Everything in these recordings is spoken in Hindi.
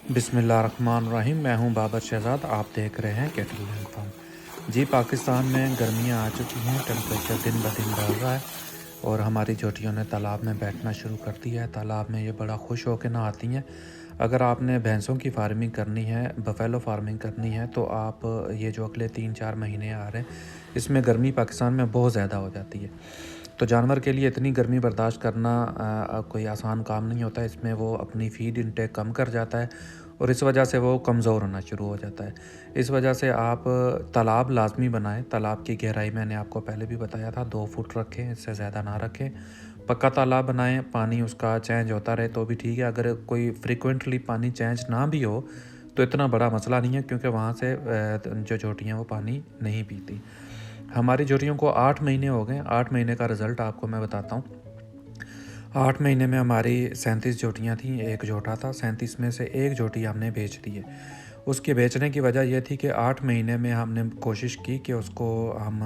बिस्मिल्लाहिर्रहमानिर्रहीम। मैं हूं बाबर शहज़ाद। आप देख रहे हैं कैटल लैंड फार्म। जी, पाकिस्तान में गर्मियां आ चुकी हैं, टेम्परेचर दिन ब दिन बढ़ रहा है और हमारी चोटियों ने तालाब में बैठना शुरू कर दिया है। तालाब में ये बड़ा खुश होकर नहाती हैं। अगर आपने भैंसों की फार्मिंग करनी है, बफेलो फार्मिंग करनी है, तो आप ये जो अगले 3-4 महीने आ रहे हैं, इसमें गर्मी पाकिस्तान में बहुत ज़्यादा हो जाती है। तो जानवर के लिए इतनी गर्मी बर्दाश्त करना कोई आसान काम नहीं होता है। इसमें वो अपनी फ़ीड इंटेक कम कर जाता है और इस वजह से वो कमज़ोर होना शुरू हो जाता है। इस वजह से आप तालाब लाज़मी बनाएं। तालाब की गहराई मैंने आपको पहले भी बताया था, 2 फुट रखें, इससे ज़्यादा ना रखें। पक्का तालाब बनाएं, पानी उसका चेंज होता रहे तो भी ठीक है। अगर कोई फ्रिक्वेंटली पानी चेंज ना भी हो तो इतना बड़ा मसला नहीं है, क्योंकि वहाँ से जो चोटियाँ वो पानी नहीं पीती। हमारी चोटियों को 8 महीने हो गए। 8 महीने का रिज़ल्ट आपको मैं बताता हूँ। 8 महीने में हमारी 37 जोटियाँ थीं, 1 जोटा था। 37 में से 1 जोटी हमने बेच दी है। उसके बेचने की वजह यह थी कि 8 महीने में हमने कोशिश की कि उसको हम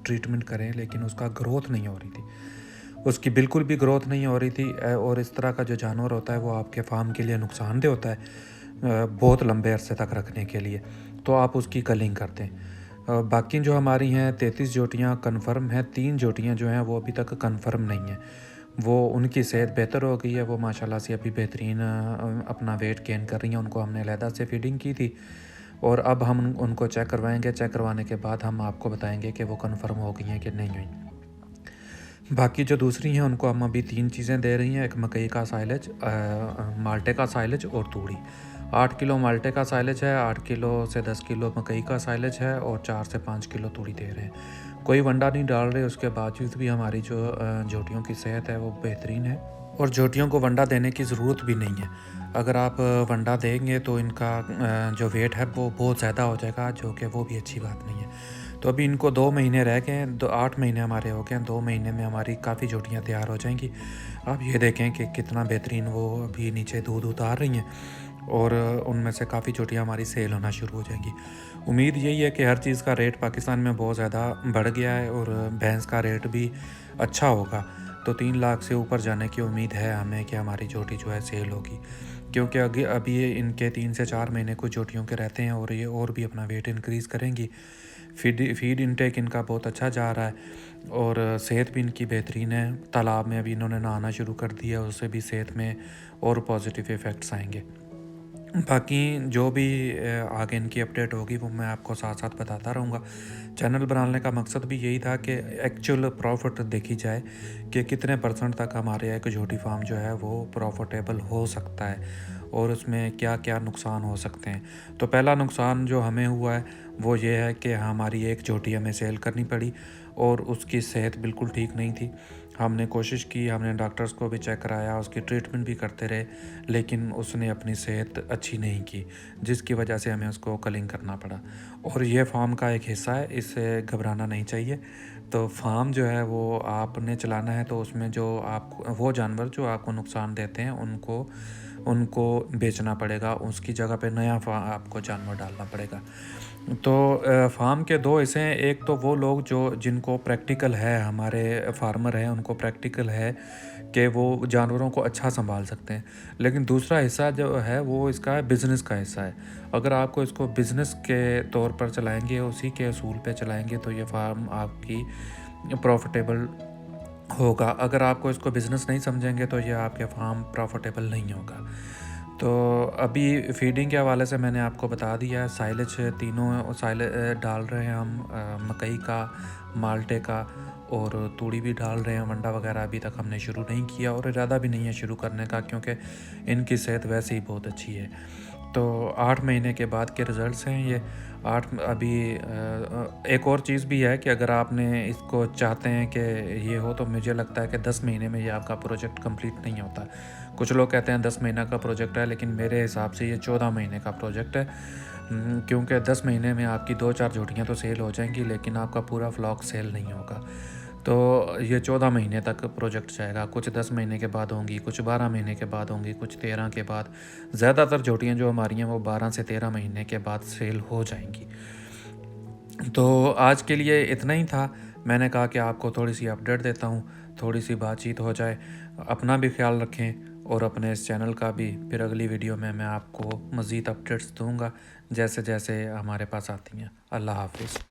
ट्रीटमेंट करें, लेकिन उसका ग्रोथ नहीं हो रही थी। उसकी बिल्कुल भी ग्रोथ नहीं हो रही थी और इस तरह का जो जानवर होता है वो आपके फार्म के लिए नुकसानदेह होता है बहुत लंबे अरसे तक रखने के लिए। तो आप उसकी कलिंग कर दें। बाकी जो हमारी हैं 33 जोटियाँ कन्फर्म हैं। 3 जोटियाँ जो हैं वो अभी तक कन्फर्म नहीं हैं। वो उनकी सेहत बेहतर हो गई है, वो माशाल्लाह से अभी बेहतरीन अपना वेट गेन कर रही हैं। उनको हमने अलहदा से फीडिंग की थी और अब हम उनको चेक करवाएंगे। चेक करवाने के बाद हम आपको बताएंगे कि वो कन्फर्म हो गई हैं कि नहीं हुई। बाकी जो दूसरी हैं उनको हम अभी 3 चीज़ें दे रही हैं। एक मकई का साइलेज, माल्टे का साइलेज और तूड़ी। 8 किलो माल्टे का साइलेज है, 8 किलो से 10 किलो मकई का साइलेज है और 4 से 5 किलो तूड़ी दे रहे हैं। कोई वंडा नहीं डाल रहे, उसके बावजूद भी हमारी जो जोटियों की सेहत है वो बेहतरीन है और जोटियों को वंडा देने की ज़रूरत भी नहीं है। अगर आप वंडा देंगे तो इनका जो वेट है वो बहुत ज़्यादा हो जाएगा, जो कि वो भी अच्छी बात नहीं है। तो अभी इनको 2 महीने रह गए हैं। 8 महीने हमारे हो गए हैं। 2 महीने में हमारी काफ़ी जोटियाँ तैयार हो जाएंगी। आप ये देखें कि कितना बेहतरीन वो अभी नीचे दूध उतार रही हैं और उनमें से काफ़ी जोटियाँ हमारी सेल होना शुरू हो जाएंगी। उम्मीद यही है कि हर चीज़ का रेट पाकिस्तान में बहुत ज़्यादा बढ़ गया है और भैंस का रेट भी अच्छा होगा। तो 3 लाख से ऊपर जाने की उम्मीद है हमें कि हमारी जोटी जो है सेल होगी, क्योंकि अभी ये इनके 3 से 4 महीने कुछ जोटियों के रहते हैं और ये और भी अपना वेट इंक्रीज़ करेंगी। फीड इनटेक इनका बहुत अच्छा जा रहा है और सेहत भी इनकी बेहतरीन है। तालाब में अभी इन्होंने नहाना शुरू कर दिया, उससे भी सेहत में और पॉजिटिव इफ़ेक्ट्स आएंगे। बाकी जो भी आगे इनकी अपडेट होगी वो मैं आपको साथ साथ बताता रहूँगा। चैनल बनाने का मकसद भी यही था कि एक्चुअल प्रॉफिट देखी जाए कि कितने परसेंट तक हमारे एक जोटी फार्म जो है वो प्रॉफिटेबल हो सकता है और उसमें क्या क्या नुकसान हो सकते हैं। तो पहला नुकसान जो हमें हुआ है वो ये है कि हमारी एक जोटी हमें सेल करनी पड़ी और उसकी सेहत बिल्कुल ठीक नहीं थी। हमने कोशिश की, हमने डॉक्टर्स को भी चेक कराया, उसकी ट्रीटमेंट भी करते रहे, लेकिन उसने अपनी सेहत अच्छी नहीं की, जिसकी वजह से हमें उसको कलिंग करना पड़ा। और ये फार्म का एक हिस्सा है, इससे घबराना नहीं चाहिए। तो फार्म जो है वो आपने चलाना है, तो उसमें जो आप वो जानवर जो आपको नुकसान देते हैं उनको उनको बेचना पड़ेगा, उसकी जगह पे नया आपको जानवर डालना पड़ेगा। तो फार्म के 2 हिस्से हैं। एक तो वो लोग जो जिनको प्रैक्टिकल है, हमारे फार्मर हैं उनको प्रैक्टिकल है कि वो जानवरों को अच्छा संभाल सकते हैं। लेकिन दूसरा हिस्सा जो है वो इसका बिज़नेस का हिस्सा है। अगर आपको इसको बिज़नेस के तौर पर चलाएंगे, उसी के असूल पे चलाएंगे, तो ये फार्म आपकी प्रॉफिटेबल होगा। अगर आपको इसको बिज़नेस नहीं समझेंगे तो ये आपके फार्म प्रॉफिटेबल नहीं होगा। तो अभी फीडिंग के हवाले से मैंने आपको बता दिया है। साइलेज तीनों डाल रहे हैं हम, मकई का, माल्टे का और तूड़ी भी डाल रहे हैं। वंडा वगैरह अभी तक हमने शुरू नहीं किया और इरादा भी नहीं है शुरू करने का, क्योंकि इनकी सेहत वैसे ही बहुत अच्छी है। तो 8 महीने के बाद के रिज़ल्ट्स हैं ये। अभी एक और चीज़ भी है कि अगर आपने इसको चाहते हैं कि ये हो, तो मुझे लगता है कि 10 महीने में ये आपका प्रोजेक्ट कंप्लीट नहीं होता। कुछ लोग कहते हैं 10 महीना का प्रोजेक्ट है, लेकिन मेरे हिसाब से ये 14 महीने का प्रोजेक्ट है, क्योंकि 10 महीने में आपकी 2-4 जोड़ियाँ तो सेल हो जाएंगी, लेकिन आपका पूरा फ्लॉक सेल नहीं होगा। तो ये 14 महीने तक प्रोजेक्ट जाएगा। कुछ 10 महीने के बाद होंगी, कुछ 12 महीने के बाद होंगी, कुछ 13 के बाद। ज़्यादातर जोटियाँ जो हमारी हैं वो 12 से 13 महीने के बाद सेल हो जाएंगी। तो आज के लिए इतना ही था। मैंने कहा कि आपको थोड़ी सी अपडेट देता हूँ, थोड़ी सी बातचीत हो जाए। अपना भी ख्याल रखें और अपने इस चैनल का भी फिर अगली वीडियो में मैं आपको मज़ीद अपडेट्स दूंगा जैसे जैसे हमारे पास आती हैं। अल्लाह हाफिज़।